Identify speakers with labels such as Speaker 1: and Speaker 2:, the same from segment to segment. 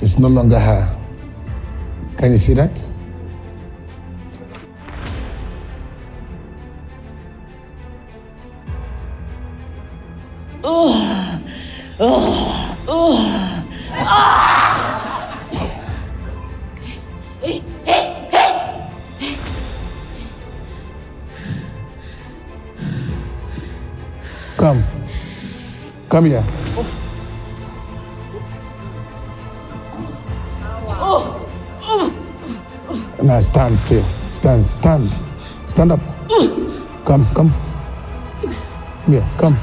Speaker 1: It's no longer her. Can you see that? Come here. Now stand still. Stand up. Come. Come here. Come,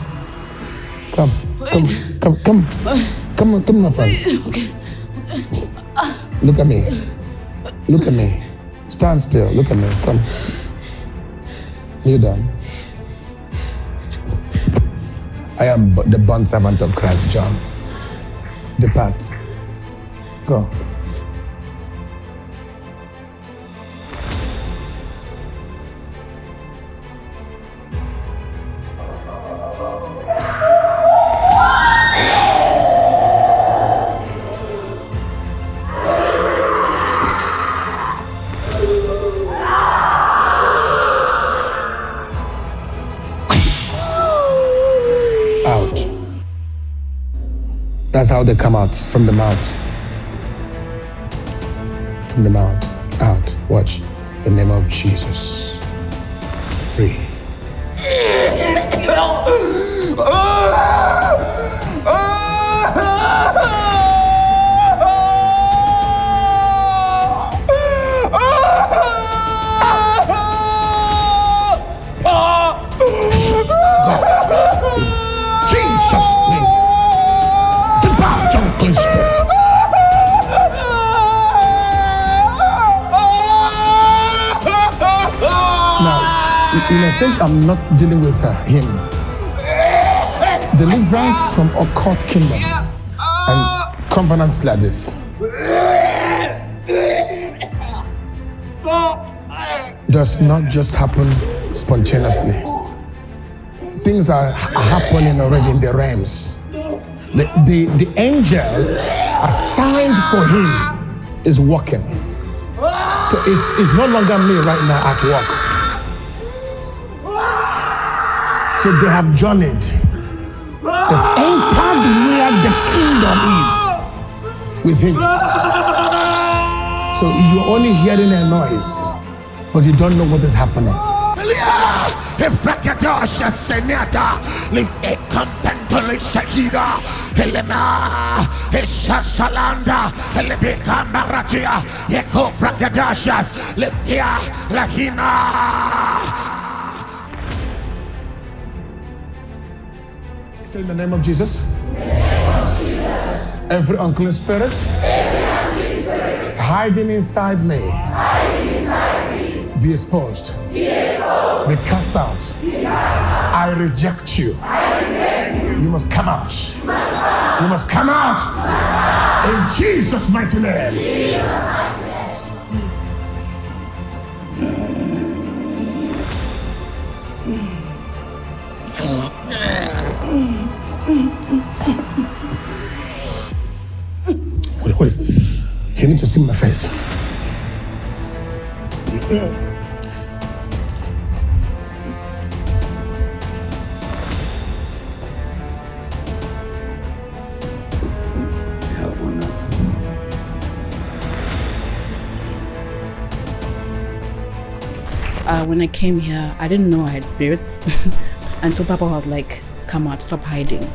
Speaker 1: my friend.
Speaker 2: Okay.
Speaker 1: Look at me. Stand still. Look at me. Come. Kneel down. I am the bond servant of Christ, John. Depart. Go. Out. That's how they come out, from the mouth. From the mouth, out. Watch. The name of Jesus. Free. Holy Spirit. Now, you may think I'm not dealing with him. Deliverance from occult kingdom and covenants like this does not just happen spontaneously. Things are happening already in the realms. The angel assigned for him is working. So it's no longer me right now at work. So they have journeyed. They've entered where the kingdom is with him. So you're only hearing a noise, but you don't know what is happening. Efrakadosha senata lift a compentoli shakida helena eshasalanda helebeka maratia eko frakadashas lift here lahina. Say in the name of Jesus. Every unclean spirit, hiding inside me, be exposed. Be cast out. I reject you. You must come out. You must come out. In Jesus' mighty name. Hold it. You need to see my face.
Speaker 2: When I came here, I didn't know I had spirits until Papa was like, come out, stop hiding.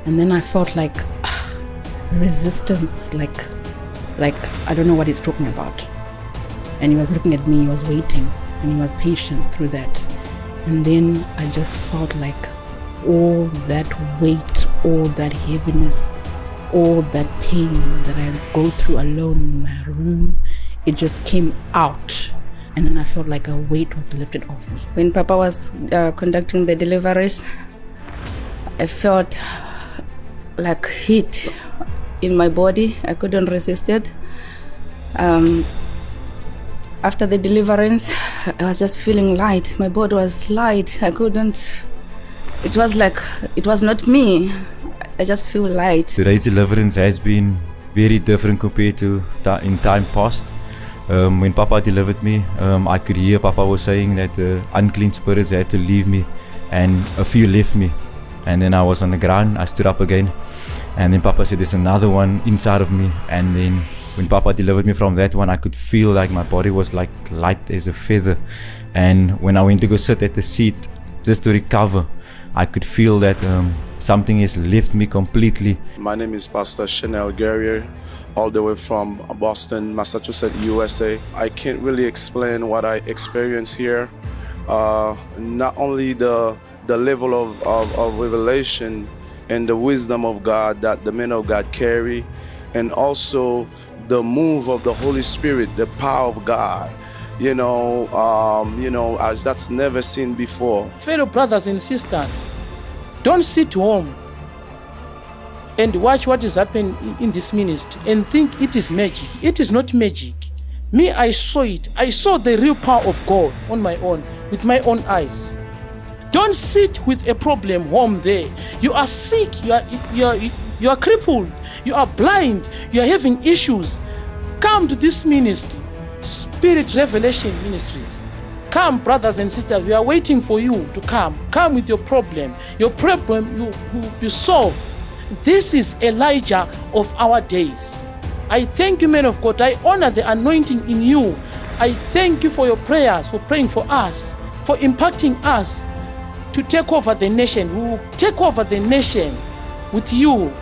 Speaker 2: And then I felt like resistance, like I don't know what he's talking about. And he was looking at me, he was waiting, and he was patient through that. And then I just felt like all that weight, all that heaviness, all that pain that I go through alone in that room, it just came out. And then I felt like a weight was lifted off me.
Speaker 3: When Papa was conducting the deliveries, I felt like heat in my body. I couldn't resist it. After the deliverance, I was just feeling light. My body was light. It was like, it was not me. I just feel light.
Speaker 4: Today's deliverance has been very different compared to in time past. When Papa delivered me, I could hear Papa was saying that the unclean spirits had to leave me, and a few left me. And then I was on the ground, I stood up again, and then Papa said there's another one inside of me. And then when Papa delivered me from that one, I could feel like my body was like light as a feather. And when I went to go sit at the seat just to recover, I could feel that something has left me completely.
Speaker 5: My name is Pastor Chanel Guerrier, all the way from Boston, Massachusetts, USA. I can't really explain what I experienced here. Not only the level of revelation and the wisdom of God that the men of God carry, and also the move of the Holy Spirit, the power of God, as that's never seen before.
Speaker 6: Fellow brothers and sisters, don't sit home and watch what is happening in this ministry and think it is magic. It is not magic. Me, I saw it. I saw the real power of God on my own, with my own eyes. Don't sit with a problem home there. You are sick, you are crippled, you are blind, you are having issues. Come to this ministry, Spirit Revelation Ministries. Come, brothers and sisters, we are waiting for you to come. Come with your problem. Your problem will be solved. This is Elijah of our days. I thank you, men of God. I honor the anointing in you. I thank you for your prayers, for praying for us, for impacting us to take over the nation. We will take over the nation with you